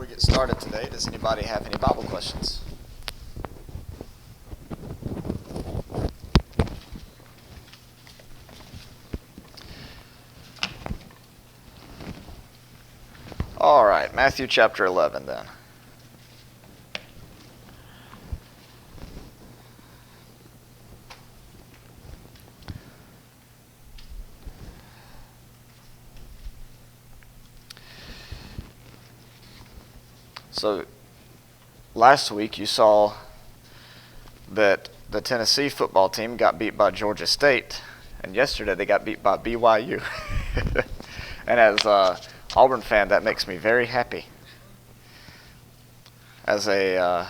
we get started today, does anybody have any Bible questions? All right, Matthew chapter 11 then. So, last week you saw that the Tennessee football team got beat by Georgia State, and yesterday they got beat by BYU. And as an Auburn fan, that makes me very happy. As a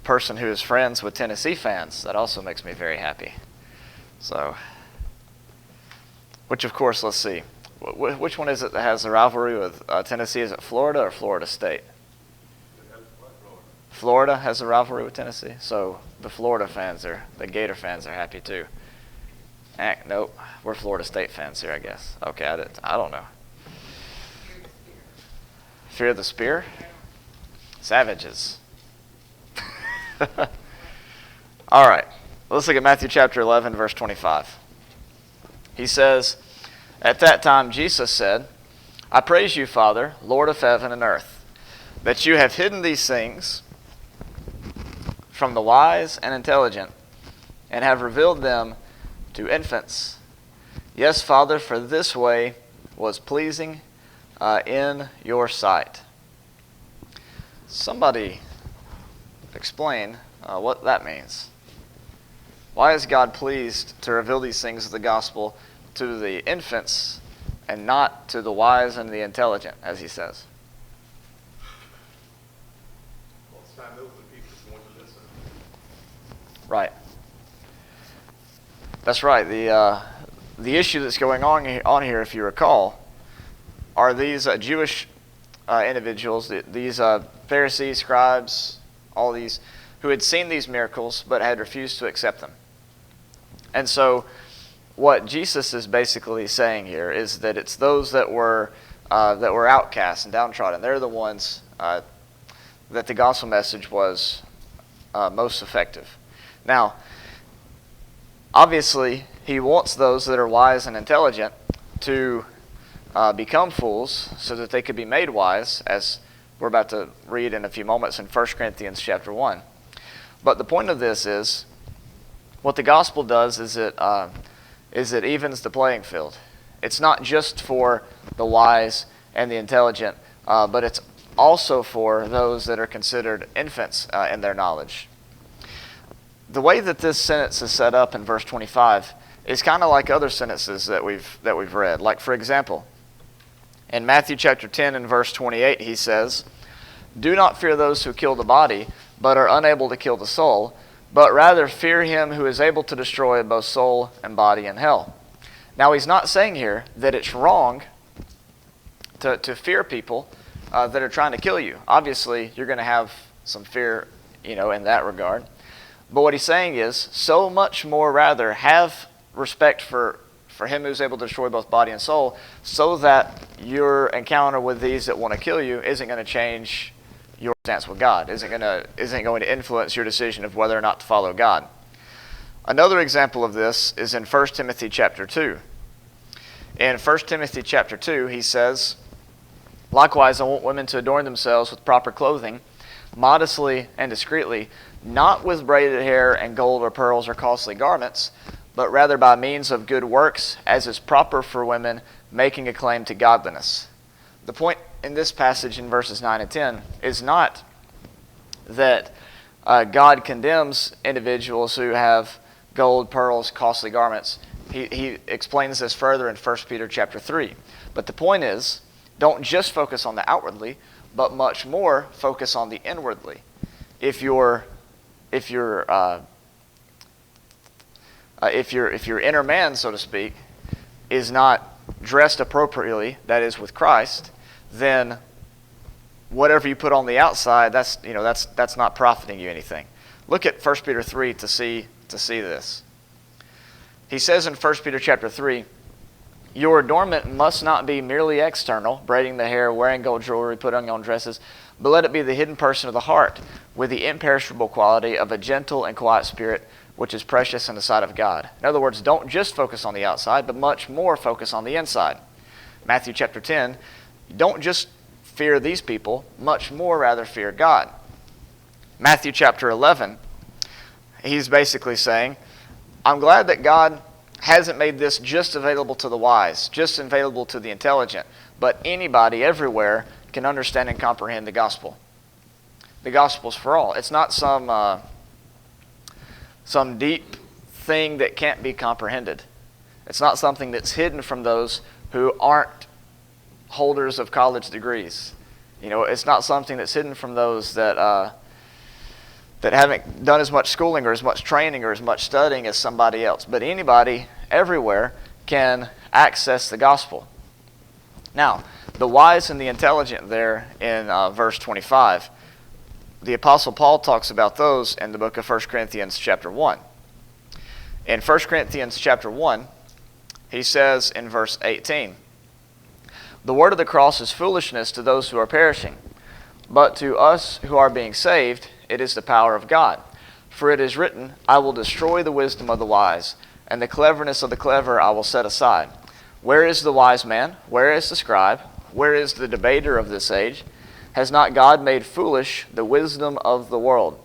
person who is friends with Tennessee fans, that also makes me very happy. So, which of course, let's see. Which one is it that has a rivalry with Tennessee? Is it Florida or Florida State? Florida has a rivalry with Tennessee, so the Florida fans the Gator fans are happy too. Nope, we're Florida State fans here, I guess. Okay, I don't know. Fear the Spear? Savages. All right, let's look at Matthew chapter 11, verse 25. He says, "At that time Jesus said, 'I praise you, Father, Lord of heaven and earth, that you have hidden these things from the wise and intelligent, and have revealed them to infants. Yes, Father, for this way was pleasing in your sight.'" Somebody explain what that means. Why is God pleased to reveal these things of the gospel to the infants and not to the wise and the intelligent, as he says? Right. That's right. The issue that's going on here, if you recall, are these Jewish individuals, these Pharisees, scribes, all these, who had seen these miracles but had refused to accept them. And so what Jesus is basically saying here is that it's those that were outcasts and downtrodden. They're the ones that the gospel message was most effective. Now, obviously, he wants those that are wise and intelligent to become fools so that they could be made wise, as we're about to read in a few moments in 1 Corinthians chapter 1. But the point of this is, what the gospel does is it evens the playing field. It's not just for the wise and the intelligent, but it's also for those that are considered infants in their knowledge. The way that this sentence is set up in verse 25 is kind of like other sentences that we've read. Like, for example, in Matthew chapter 10 and verse 28, he says, "Do not fear those who kill the body, but are unable to kill the soul, but rather fear him who is able to destroy both soul and body in hell." Now, he's not saying here that it's wrong to fear people that are trying to kill you. Obviously, you're going to have some fear, in that regard. But what he's saying is, so much more rather have respect for him who's able to destroy both body and soul, so that your encounter with these that want to kill you isn't going to change your stance with God, isn't going to influence your decision of whether or not to follow God. Another example of this is in 1 Timothy chapter 2. In 1 Timothy chapter 2, he says, "Likewise, I want women to adorn themselves with proper clothing, modestly and discreetly, not with braided hair and gold or pearls or costly garments, but rather by means of good works, as is proper for women, making a claim to godliness." The point in this passage in verses 9 and 10 is not that God condemns individuals who have gold, pearls, costly garments. He explains this further in 1 Peter chapter 3. But the point is, don't just focus on the outwardly, but much more focus on the inwardly. If your inner man, so to speak, is not dressed appropriately, that is with Christ, then whatever you put on the outside, that's not profiting you anything. Look at 1 Peter 3 to see this. He says in 1 Peter chapter 3, Your adornment must not be merely external, braiding the hair, wearing gold jewelry, putting on dresses, but let it be the hidden person of the heart, with the imperishable quality of a gentle and quiet spirit, which is precious in the sight of God. In other words, don't just focus on the outside, but much more focus on the inside. Matthew chapter 10, don't just fear these people, much more rather fear God. Matthew chapter 11, he's basically saying, I'm glad that God hasn't made this just available to the wise, just available to the intelligent, but anybody everywhere can understand and comprehend the gospel. The gospel's for all. It's not some deep thing that can't be comprehended. It's not something that's hidden from those who aren't holders of college degrees. It's not something that's hidden from those that haven't done as much schooling or as much training or as much studying as somebody else. But anybody everywhere can access the gospel. Now, the wise and the intelligent there in verse 25, the Apostle Paul talks about those in the book of 1 Corinthians chapter 1. In 1 Corinthians chapter 1, he says in verse 18, the word of the cross is foolishness to those who are perishing, but to us who are being saved, it is the power of God. For it is written, I will destroy the wisdom of the wise, and the cleverness of the clever I will set aside. Where is the wise man? Where is the scribe? Where is the debater of this age? Has not God made foolish the wisdom of the world?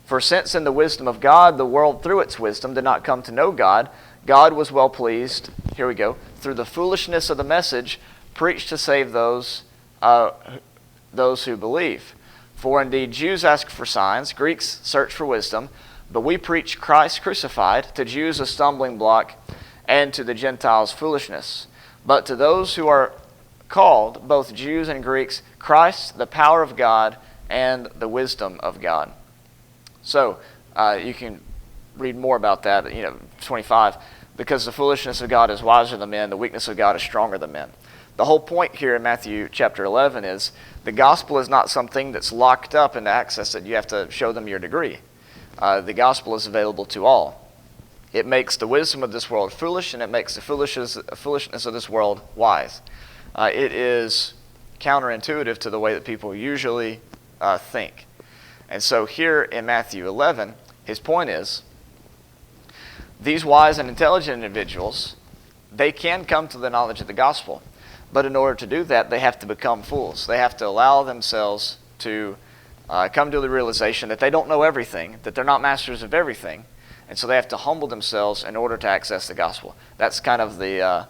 For since in the wisdom of God the world through its wisdom did not come to know God, God was well pleased, here we go, through the foolishness of the message preached to save those who believe. For indeed Jews ask for signs, Greeks search for wisdom, but we preach Christ crucified, to Jews a stumbling block, and to the Gentiles foolishness. But to those who are called, both Jews and Greeks, Christ, the power of God, and the wisdom of God. So, you can read more about that, 25. Because the foolishness of God is wiser than men, the weakness of God is stronger than men. The whole point here in Matthew chapter 11 is the gospel is not something that's locked up and access it. You have to show them your degree. The gospel is available to all. It makes the wisdom of this world foolish, and it makes the foolishness of this world wise. It is counterintuitive to the way that people usually think. And so here in Matthew 11, his point is, these wise and intelligent individuals, they can come to the knowledge of the gospel. But in order to do that, they have to become fools. They have to allow themselves to come to the realization that they don't know everything, that they're not masters of everything, and so they have to humble themselves in order to access the gospel. That's kind of the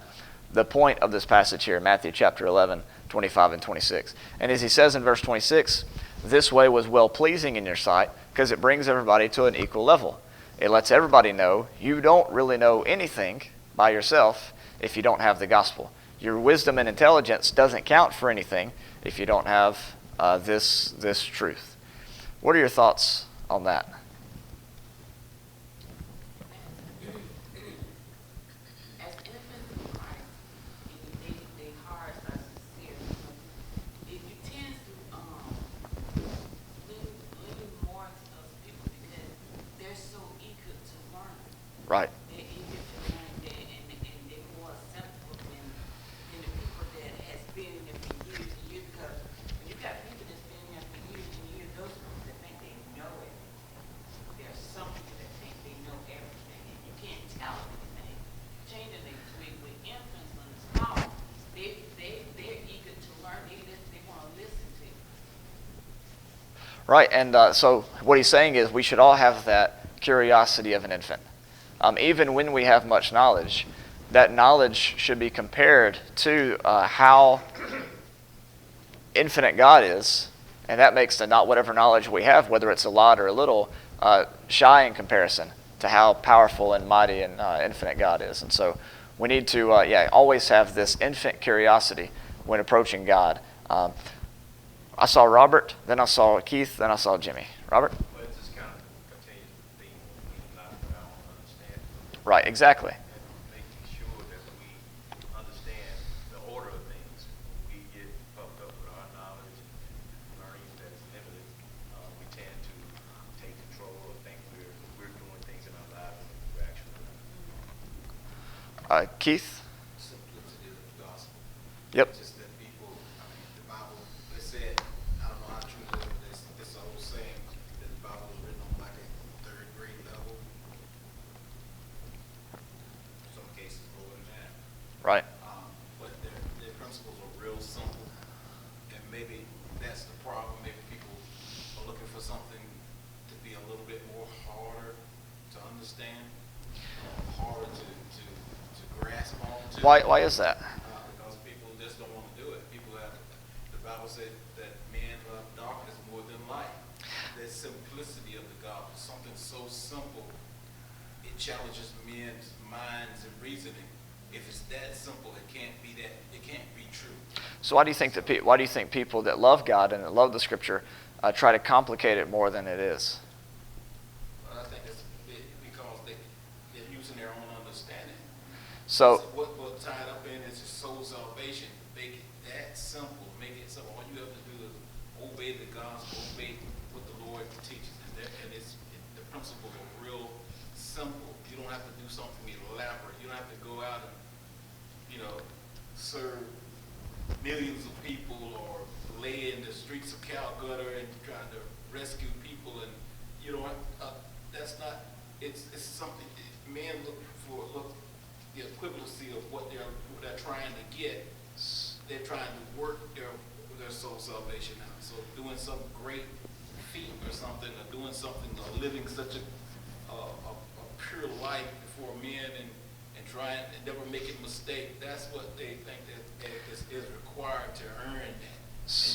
point of this passage here, Matthew chapter 11, 25 and 26. And as he says in verse 26, this way was well-pleasing in your sight because it brings everybody to an equal level. It lets everybody know you don't really know anything by yourself if you don't have the gospel. Your wisdom and intelligence doesn't count for anything if you don't have this truth. What are your thoughts on that? As infants in Christ, they hearts are sincere. It tends to lean more to those people because they're so eager to learn. Right. They're eager to learn, and they're more acceptable than the people that has been in there for years and years. Because when you got people that's been in there for years and years, those people that think they know it. There are some people that think they know everything, and you can't tell them anything. Changing things with infants when it's small, they're eager to learn. They want to listen to you. Right, and so what he's saying is we should all have that curiosity of an infant. Even when we have much knowledge, that knowledge should be compared to how infinite God is, and that makes the not whatever knowledge we have, whether it's a lot or a little, shy in comparison to how powerful and mighty and infinite God is. And so we need to always have this infant curiosity when approaching God. I saw Robert, then I saw Keith, then I saw Jimmy. Robert? Well, it just kind of continues to be not what I don't understand. Right, exactly. And making sure that we understand the order of things. We get puffed up with our knowledge, learning that's limited. We tend to take control or think we're doing things in our lives and we're actually not. Keith? Simplicity Yep. Just that people, I mean, the Bible, they said, I don't know how true it is, but this old saying that the Bible was written on like a third grade level. Some cases lower than that. Right. But their principles are real simple. And maybe that's the problem. Maybe people are looking for something to be a little bit more harder to understand, harder to grasp onto. Why is that? Because people just don't want to do it. People have, the Bible said that men love darkness more than light. The simplicity of the gospel, something so simple, it challenges men's minds and reasoning. If it's that simple, it can't be true. So why do you think people that love God and that love the Scripture try to complicate it more than it is? Well, I think it's because they're using their own understanding. So What tied up in is soul salvation. Make it that simple. Make it simple. All you have to do is obey the gospel, obey what the Lord teaches, the principles are real simple. You don't have to do something elaborate. You don't have to go out and serve millions of people or lay in the streets of Calcutta and trying to rescue people, and that's not. It's something men look the equivalency of what they're trying to get. They're trying to work their soul salvation out. So doing some great feat or something, or doing something, or living such a pure life before men and trying and never making a mistake. That's what they think that is required to earn that.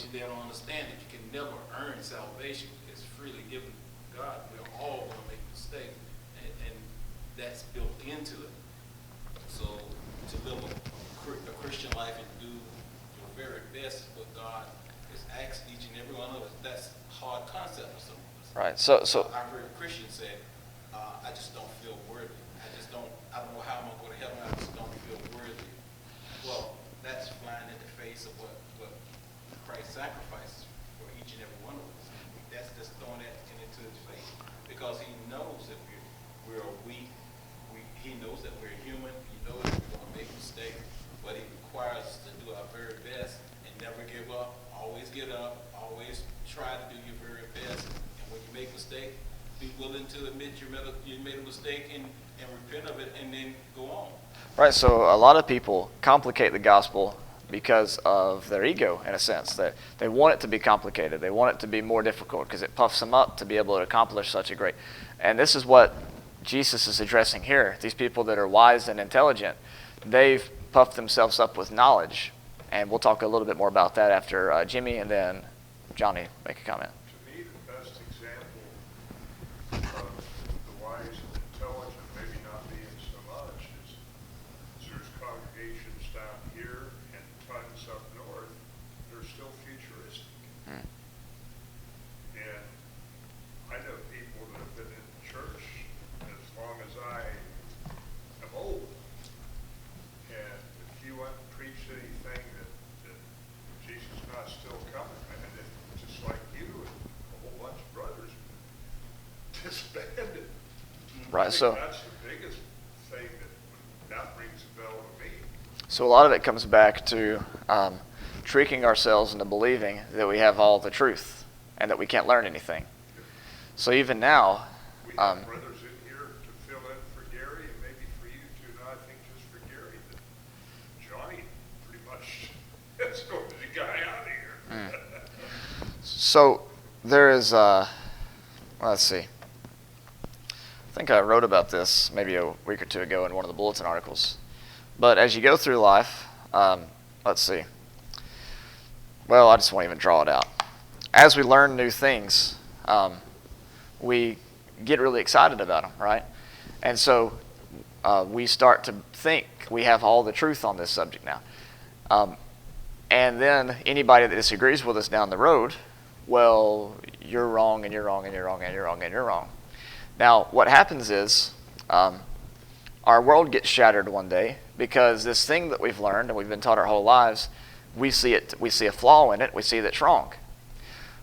And they don't understand that you can never earn salvation. It's freely given to God. We're all going to make mistakes, and that's built into it. So to live a Christian life and do your very best is what God is asking each and every one of us. That's a hard concept for some of us. right. So I heard a Christian say, I just don't feel worthy. I don't know how I'm going to go to heaven. I just don't feel worthy. Well, that's flying in the face of what Christ sacrifices for each and every one of us. That's just throwing that into his face, because he knows that we're weak. He knows that we're human. He knows that we're going to make mistakes, but he requires us to do our very best and never give up. Always get up. Always try to do your very best. And when you make a mistake, be willing to admit you made a mistake and repent of it, and then go on. right. So a lot of people complicate the gospel because of their ego, in a sense, that they want it to be complicated. They want it to be more difficult because it puffs them up to be able to accomplish such a great. And this is what Jesus is addressing here. These people that are wise and intelligent, they've puffed themselves up with knowledge. And we'll talk a little bit more about that after Jimmy and then Johnny make a comment. To me, the best example of the wise and intelligent maybe not being so much is there's congregations down here and tons up north. They're still futuristic. And I know people that have been in church as long as I am old. And if you went and preached anything that Jesus is not still coming, and just like you and a whole bunch of brothers disbanded. Right. I think So that's the biggest thing that rings a bell to me. So a lot of it comes back to tricking ourselves into believing that we have all the truth and that we can't learn anything. So even now, We have brothers in here to fill in for Gary, and maybe for you too. No, I think just for Gary, that Johnny pretty much is going to the guy out of here. so there is, let's see. I think I wrote about this maybe a week or two ago in one of the bulletin articles. But as you go through life, let's see. Well, I just won't even draw it out. As we learn new things, we get really excited about them, right? And so we start to think we have all the truth on this subject now. And then anybody that disagrees with us down the road, well, you're wrong, and you're wrong, and you're wrong, and you're wrong, and you're wrong. Now, what happens is our world gets shattered one day because this thing that we've learned and we've been taught our whole lives, we see a flaw in it, we see that it's wrong.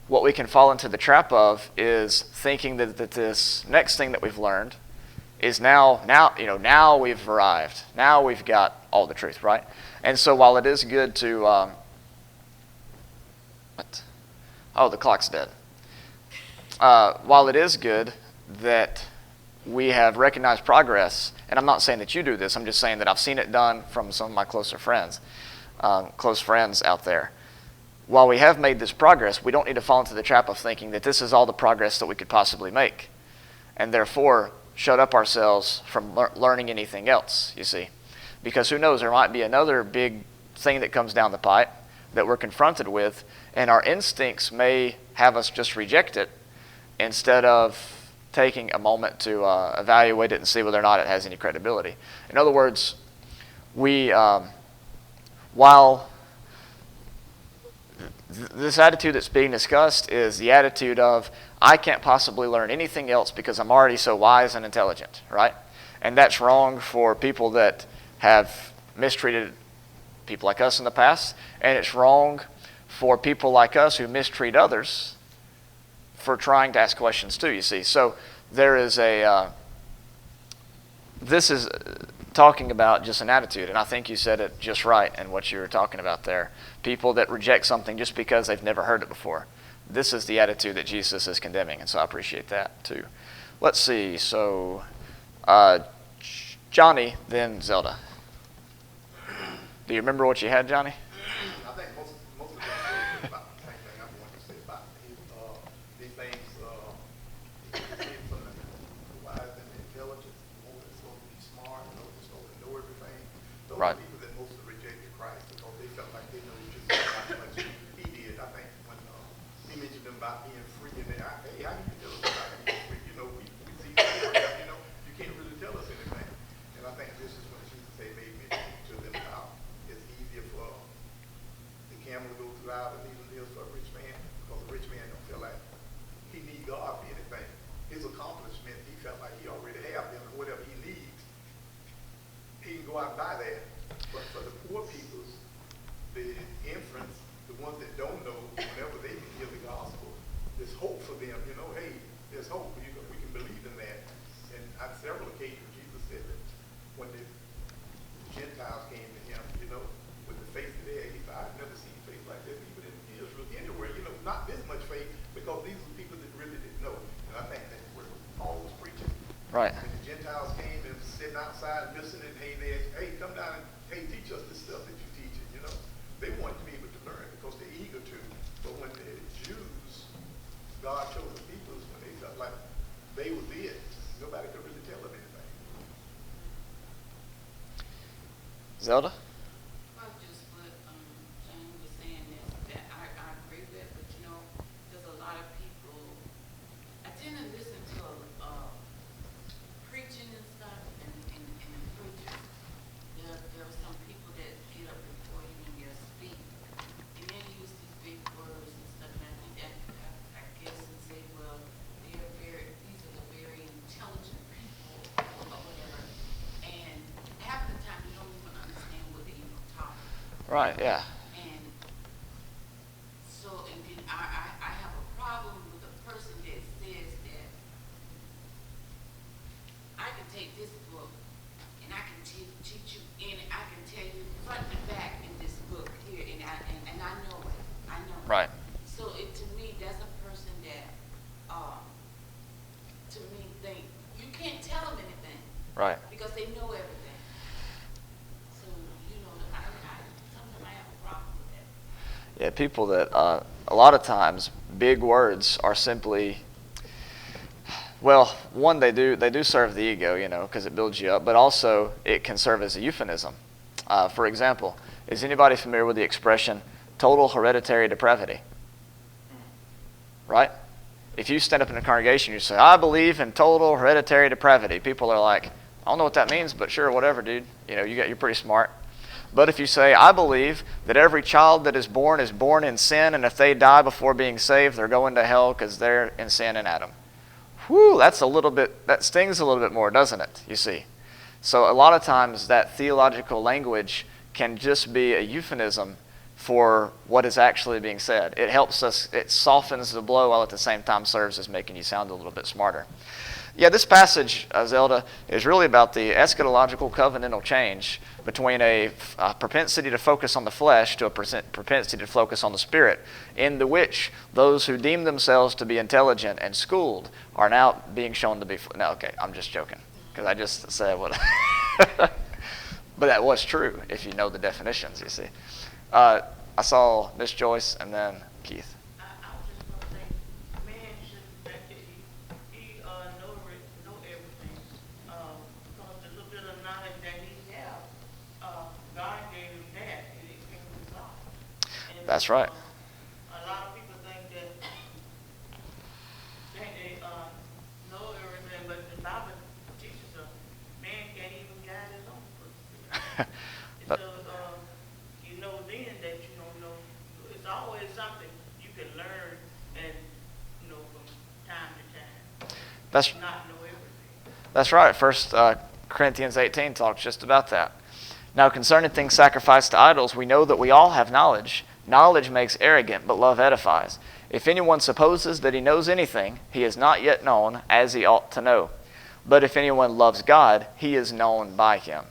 What we can fall into the trap of is thinking that this next thing that we've learned is now we've arrived. Now we've got all the truth, right? And so while it is good to, what? Oh, the clock's dead. While it is good that we have recognized progress, and I'm not saying that you do this, I'm just saying that I've seen it done from some of my close friends out there. While we have made this progress, we don't need to fall into the trap of thinking that this is all the progress that we could possibly make, and therefore shut up ourselves from learning anything else, you see. Because who knows, there might be another big thing that comes down the pipe that we're confronted with, and our instincts may have us just reject it instead of taking a moment to evaluate it and see whether or not it has any credibility. In other words, while this attitude that's being discussed is the attitude of, I can't possibly learn anything else because I'm already so wise and intelligent, right? And that's wrong for people that have mistreated people like us in the past, and it's wrong for people like us who mistreat others for trying to ask questions too, you see. So there is this is talking about just an attitude, and I think you said it just right in what you were talking about there. People that reject something just because they've never heard it before. This is the attitude that Jesus is condemning, and so I appreciate that too. Let's see, so Johnny, then Zelda. Do you remember what you had, Johnny? I think most of them are about the same thing I'm going to say about these things. Wise and intelligent, those that supposed to be smart, those that supposed to know everything. Those Right. are people that mostly rejected Christ because they felt like they knew just how much he did. I think when he mentioned them about being free, and hey, how can you tell us about being free? You know, we see you can't really tell us anything. And I think this is when Jesus said, made mention to them how it's easier for the camel to go through the needle hills for a rich man, because a rich man don't feel like he need God for anything. His accomplishment, he felt like he already have them, and whatever he needs, he can go out and buy that. But for the poor peoples, the inference, the ones that don't know, whenever they can hear the gospel, there's hope for them. You know, hey, there's hope. We can believe in that. And on several occasions, Jesus said that when the Gentiles came to him, you know, with the faith that they had, he said, I've never seen faith like this, even in Israel, anywhere. You know, not this much faith, because these are people that really didn't know. And I think that's what Paul was preaching. Right. When the Gentiles came and sitting outside listening, hey, come down and, hey, teach us this stuff that you're teaching, you know. They wanted to be able to learn because they're eager to. But when the Jews, God chose the peoples when they felt like they was it, nobody could really tell them anything. Zelda? Well, just what Jane was saying is that I agree with, but you know, there's a lot of people. I tend to listen to preaching and stuff, and the preachers. There are some people that get up before you and they'll speak, and they use these big words and stuff. And I think that I guess and say, well, these are the very intelligent people or whatever, and half the time you don't even understand what they're even talking about. Right, yeah. And so, and then I have a problem with a person that says that I can take this book and I can teach you, and I can tell you front and back in this book here, and I know it. I know it. Right. So to me, that's a person that, to me, you can't tell them anything Right. because they know everything. So, you know, sometimes I have a problem with that. Yeah, people that a lot of times big words are simply, well, one, they do serve the ego, you know, because it builds you up, but also it can serve as a euphemism. For example, is anybody familiar with the expression total hereditary depravity? Right? If you stand up in a congregation, you say, I believe in total hereditary depravity. People are like, I don't know what that means, but sure, whatever, dude. You know, you're pretty smart. But if you say, I believe that every child that is born in sin, and if they die before being saved, they're going to hell because they're in sin in Adam. Whew, that stings a little bit more, doesn't it, you see? So a lot of times that theological language can just be a euphemism for what is actually being said. It helps us, it softens the blow while at the same time serves as making you sound a little bit smarter. Yeah, this passage, Zelda, is really about the eschatological covenantal change between a propensity to focus on the flesh to a propensity to focus on the spirit, in the which those who deem themselves to be intelligent and schooled are now being shown to be... No, okay, I'm just joking, because I just said what... But that was true, if you know the definitions, you see. I saw Miss Joyce and then Keith. I was just gonna say, man shouldn't think that he know everything. Because the little bit of knowledge that he have, God gave him that, and it came from God. And, That's right. a lot of people think that they know everything, but the Bible teaches us man can't even guide his own foot. But- So, you know then that you don't know. It's always something you can learn and, from time to time. That's Not know everything. That's right. First Corinthians 18 talks just about that. Now, concerning things sacrificed to idols, we know that we all have knowledge. Knowledge makes arrogant, but love edifies. If anyone supposes that he knows anything, he is not yet known as he ought to know. But if anyone loves God, he is known by him.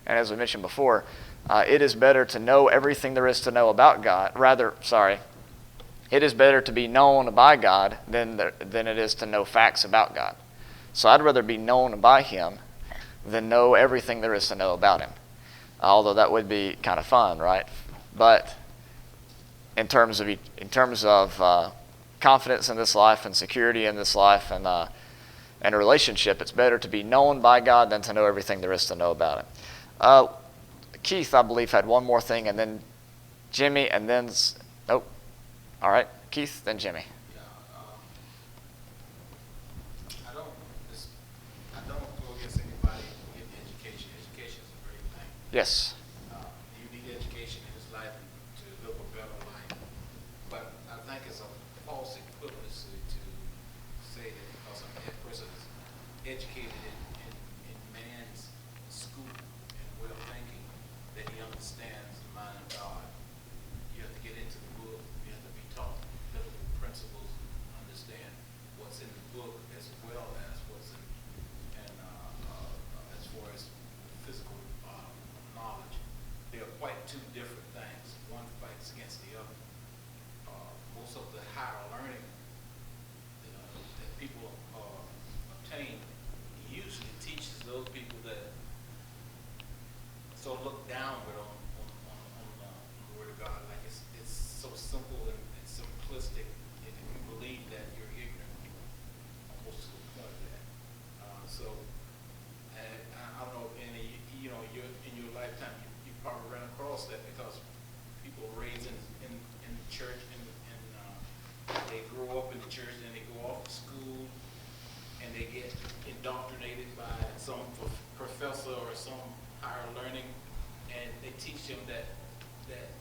And as we mentioned before, it is better to know everything there is to know about God. It is better to be known by God than it is to know facts about God. So I'd rather be known by him than know everything there is to know about him. Although that would be kind of fun, right? But in terms of confidence in this life and security in this life and a relationship, it's better to be known by God than to know everything there is to know about him. Keith, I believe, had one more thing, and then Jimmy, and then... Nope. All right. Keith, then Jimmy. Yeah, I don't go against anybody getting education. Education is a great thing. Yes. You need education in this life to live a better life. But I think it's a false equivalency to say that because a person is educated in man's school and well thinking, that he understands the mind of God. You have to get into the book. You have to be taught biblical principles, understand what's in the book as well as what's in as far as physical knowledge. They are quite two different things. One fights against the other. Most of the higher learning that people obtain usually teaches those people that sort of look downward on the Word of God. Like it's so simple and simplistic. If you believe that, you're ignorant, almost to the point of that. I don't know, in your lifetime, you probably ran across that because people are raised in the church and they grow up in the church, and they go off to school, and they get indoctrinated by some professor or some higher learning, and they teach them that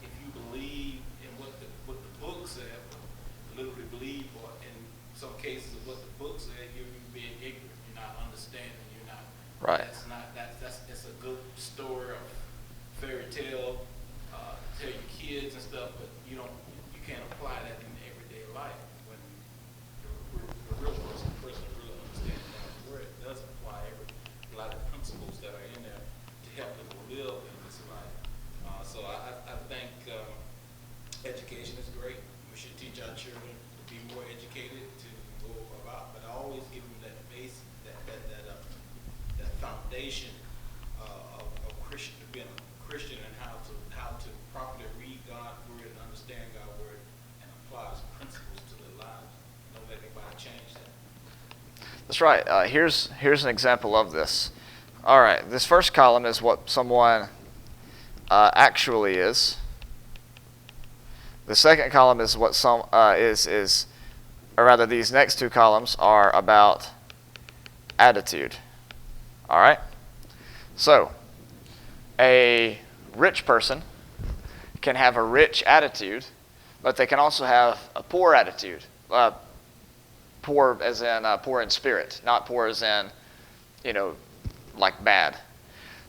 if you believe in what the book said, literally believe, or in some cases of what the book said, you're being ignorant, you're not understanding, you're not. Right. It's a good story of fairy tale, tell your kids and stuff, but you can't apply that in everyday life when the real person really understands God's word. It does apply a lot of principles that are in there to help them live in this life. So I think education is great. We should teach our children to be more educated, to go about, but always give them that base, that foundation of Christian, being a Christian, and how to properly read God's word and understand God's word and apply His principles to their lives. Don't let anybody change that. That's right. Here's an example of this. All right. This first column is what someone actually is. The second column is what some is, or rather, these next two columns are about attitude. All right. So, a rich person can have a rich attitude, but they can also have a poor attitude. Poor as in poor in spirit, not poor as in, like bad.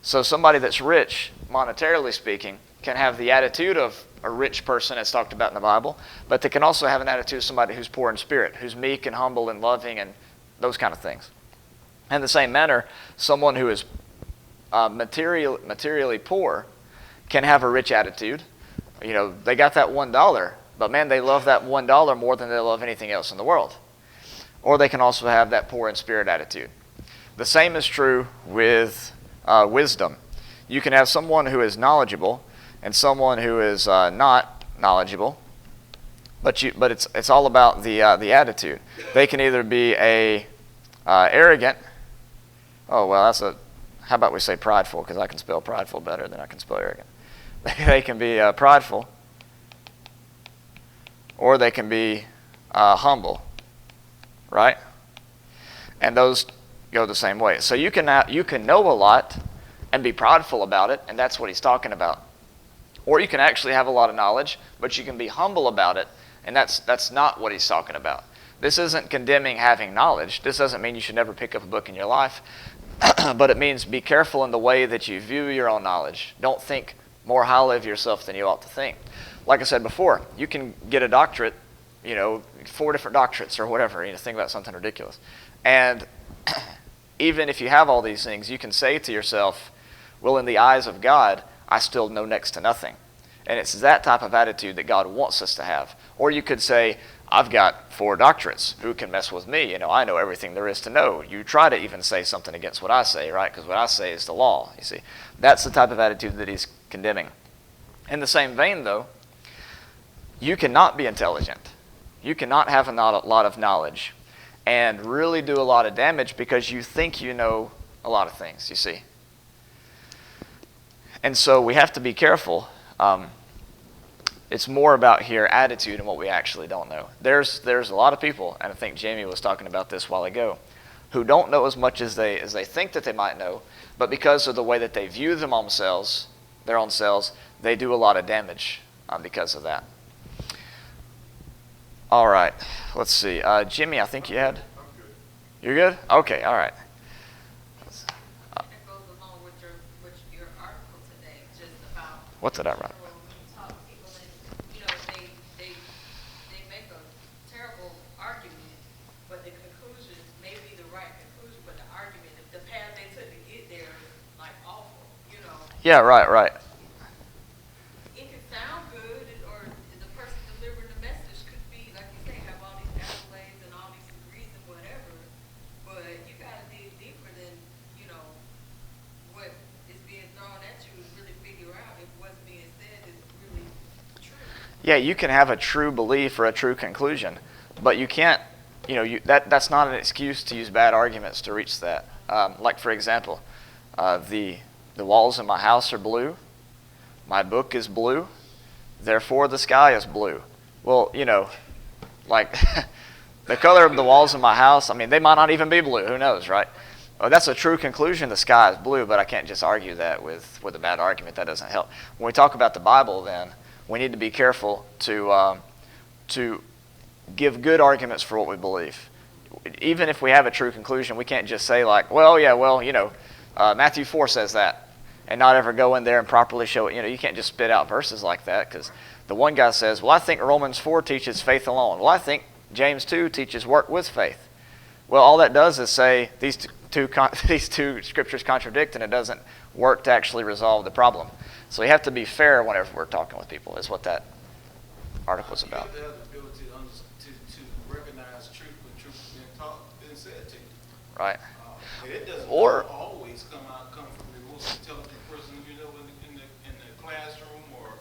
So somebody that's rich, monetarily speaking, can have the attitude of a rich person, as talked about in the Bible, but they can also have an attitude of somebody who's poor in spirit, who's meek and humble and loving and those kind of things. In the same manner, someone who is materially poor can have a rich attitude. You know, they got that $1, but man, they love that $1 more than they love anything else in the world. Or they can also have that poor in spirit attitude. The same is true with wisdom. You can have someone who is knowledgeable and someone who is not knowledgeable, but it's all about the attitude. They can either be arrogant. Oh well, how about we say prideful, because I can spell prideful better than I can spell arrogant. They can be prideful, or they can be humble, right? And those go the same way. So you can know a lot and be prideful about it, and that's what he's talking about. Or you can actually have a lot of knowledge, but you can be humble about it, and that's not what he's talking about. This isn't condemning having knowledge. This doesn't mean you should never pick up a book in your life, but it means be careful in the way that you view your own knowledge. Don't think more highly of yourself than you ought to think. Like I said before, you can get a doctorate, 4 different doctorates or whatever, think about something ridiculous. And even if you have all these things, you can say to yourself, well, in the eyes of God, I still know next to nothing. And it's that type of attitude that God wants us to have. Or you could say, I've got 4 doctorates. Who can mess with me? I know everything there is to know. You try to even say something against what I say, right? Because what I say is the law, you see. That's the type of attitude that he's condemning. In the same vein, though, you cannot be intelligent. You cannot have a lot of knowledge and really do a lot of damage because you think you know a lot of things, you see. And so we have to be careful. It's more about here attitude and what we actually don't know. There's a lot of people, and I think Jamie was talking about this a while ago, who don't know as much as they think that they might know, but because of the way that they view their own selves, they do a lot of damage because of that. All right, let's see. Jimmy, I think you had? I'm good. You're good? Okay, all right. That goes along with your article today, just about. What did I write? When you talk to people and, they make a terrible argument, but the conclusion may be the right conclusion, but the argument, the path they took to get there is like awful, Yeah, right. It could sound good, or the person delivering the message could be, like you say, have all these accolades and all these degrees and whatever, but you gotta dig deeper than, what is being thrown at you and really figure out if what's being said is really true. Yeah, you can have a true belief or a true conclusion, but you can't, that's not an excuse to use bad arguments to reach that. Like, for example, the walls in my house are blue, my book is blue, therefore the sky is blue. Well, like the color of the walls in my house, they might not even be blue, who knows, right? Well, that's a true conclusion, the sky is blue, but I can't just argue that with a bad argument. That doesn't help. When we talk about the Bible, then, we need to be careful to give good arguments for what we believe. Even if we have a true conclusion, we can't just say like, Matthew 4 says that, and not ever go in there and properly show it. You can't just spit out verses like that, because the one guy says, well, I think Romans 4 teaches faith alone. Well, I think James 2 teaches work with faith. Well, all that does is say these two scriptures contradict, and it doesn't work to actually resolve the problem. So we have to be fair whenever we're talking with people, is what that article is about. You have to have the ability to recognize truth when truth is being said to you. Right. And it doesn't Or- always come from the most intelligent person in the classroom or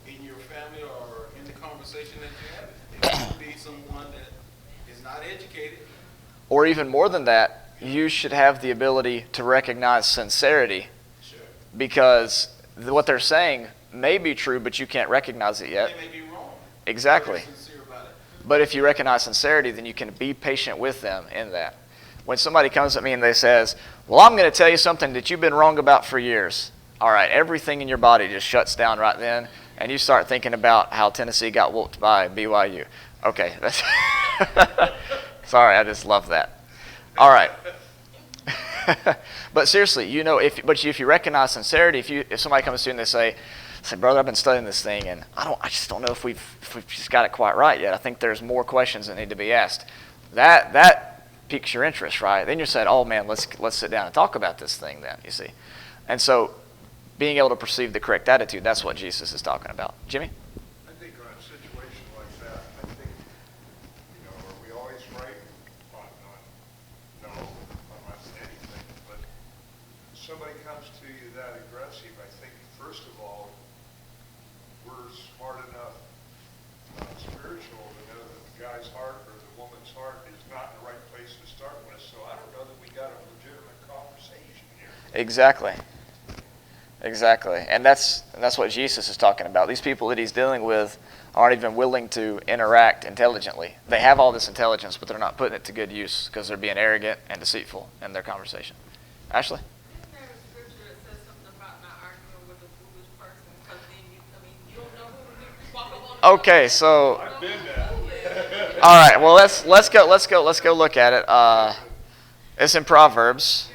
in your family or in the conversation that you have. It could be someone that is not educated. Or even more than that, you should have the ability to recognize sincerity, Sure. because what they're saying may be true, but you can't recognize it yet. They may be wrong. Exactly. Very sincere about it. But if you recognize sincerity, then you can be patient with them in that. When somebody comes at me and they says, well, I'm going to tell you something that you've been wrong about for years. All right, everything in your body just shuts down right then, and you start thinking about how Tennessee got whooped by BYU. Okay, that's sorry, I just love that. All right. But seriously, if you recognize sincerity, if somebody comes to you and they say, brother, I've been studying this thing, and I just don't know if we've just got it quite right yet. I think there's more questions that need to be asked. That piques your interest, right? Then you're saying, oh man, let's sit down and talk about this thing then, you see. And so being able to perceive the correct attitude, that's what Jesus is talking about. Jimmy? I think on a situation like that, I think, are we always right no, on anything, but somebody comes to you that aggressive, I think, first of all, we're smart enough, spiritual, to know that the guy's heart or the woman's heart is not in the right place to start with, so I don't know that we got a legitimate conversation here. Exactly. And that's what Jesus is talking about. These people that he's dealing with aren't even willing to interact intelligently. They have all this intelligence, but they're not putting it to good use because they're being arrogant and deceitful in their conversation. Ashley? Isn't there a scripture that says something about not arguing with a foolish person? Because then you don't know who to walk up on. Okay, so I've been there. all right. Well, let's go look at it. It's in Proverbs,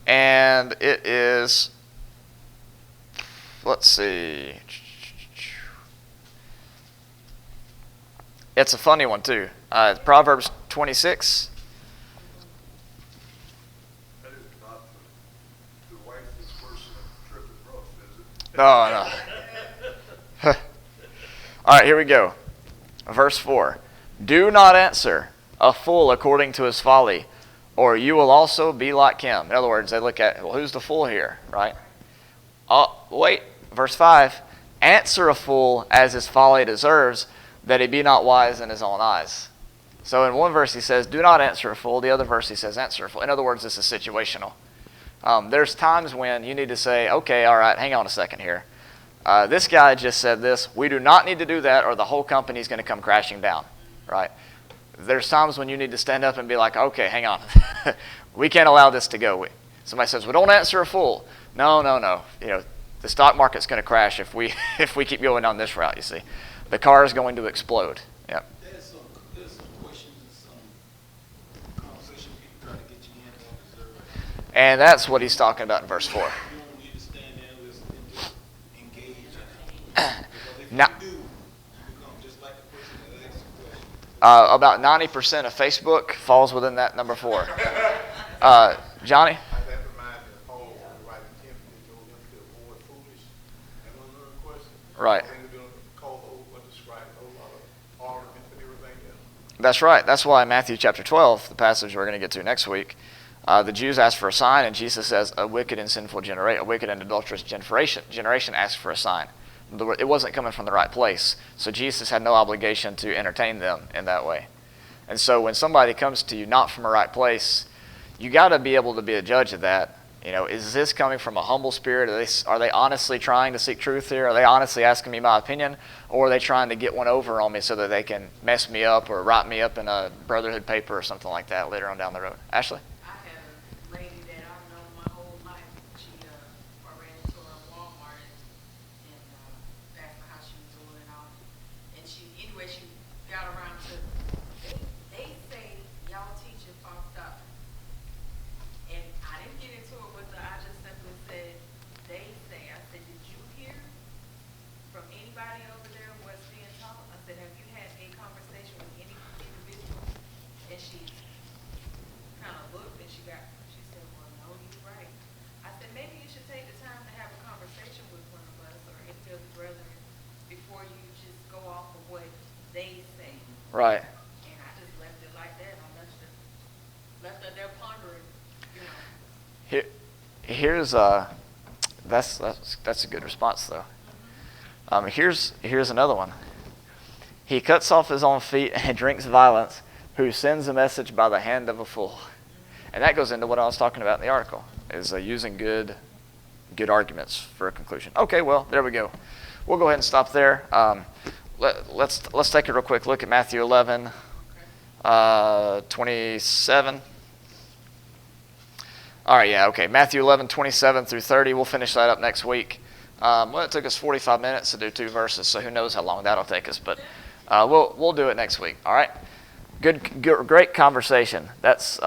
and it is. Let's see. It's a funny one too. Proverbs 26. That is not the wife that's worse than a tripping roof, is it? No. All right, here we go. Verse 4. Do not answer a fool according to his folly, or you will also be like him. In other words, they look at, well, who's the fool here, right? Oh, wait. Verse 5. Answer a fool as his folly deserves, that he be not wise in his own eyes. So in one verse he says, do not answer a fool. The other verse he says, answer a fool. In other words, this is situational. There's times when you need to say, okay, all right, hang on a second here. This guy just said this. We do not need to do that, or the whole company is going to come crashing down, right? There's times when you need to stand up and be like, okay, hang on. We can't allow this to go. Somebody says, well, don't answer a fool. No. The stock market's going to crash if we keep going down this route, you see. The car is going to explode. Yep. There's some questions and some conversation people try to get you in on reserve. And that's what he's talking about in verse 4. You don't need to stand there and listen and just engage in it. Because if Now, you do, you become just like the person that asked the question. about 90% of Facebook falls within that number 4. Johnny? I that reminds me of Paul writing Timothy, told him to avoid foolish and unlearned questions. Right. And they're going to call describe a whole lot of arguments and everything else. That's right. That's why in Matthew chapter 12, the passage we're going to get to next week, the Jews asked for a sign, and Jesus says, a wicked and sinful generation, a wicked and adulterous generation asked for a sign. It wasn't coming from the right place. So Jesus had no obligation to entertain them in that way. And so when somebody comes to you not from a right place, you got to be able to be a judge of that. Is this coming from a humble spirit? Are they honestly trying to seek truth here? Are they honestly asking me my opinion? Or are they trying to get one over on me so that they can mess me up or write me up in a brotherhood paper or something like that later on down the road? Ashley? I had a lady that I've known my whole life. She, I ran into her in Walmart and asked her how she was doing and all. And she got around to, they say y'all teaching false doctrine. And I didn't get into it with her. I just simply said, they say. I said, did you hear from anybody over there what's being taught? I said, have you had a conversation with any individual? And she kind of looked and she said, well, no, you're right. I said, maybe you should take the time to have a conversation with one of us or any of the brethren before you just go off of what they say. Right. And I just left it like that. I left her there pondering, Here's that's a good response though. Here's another one. He cuts off his own feet and drinks violence, who sends a message by the hand of a fool. And that goes into what I was talking about in the article, is using good arguments for a conclusion. Okay, well, there we go. We'll go ahead and stop there. Let's take a real quick look at Matthew 11, 27. All right, yeah, okay. Matthew 11, 27 through 30. We'll finish that up next week. It took us 45 minutes to do 2 verses, so who knows how long that'll take us. But we'll do it next week. All right. Great conversation. That's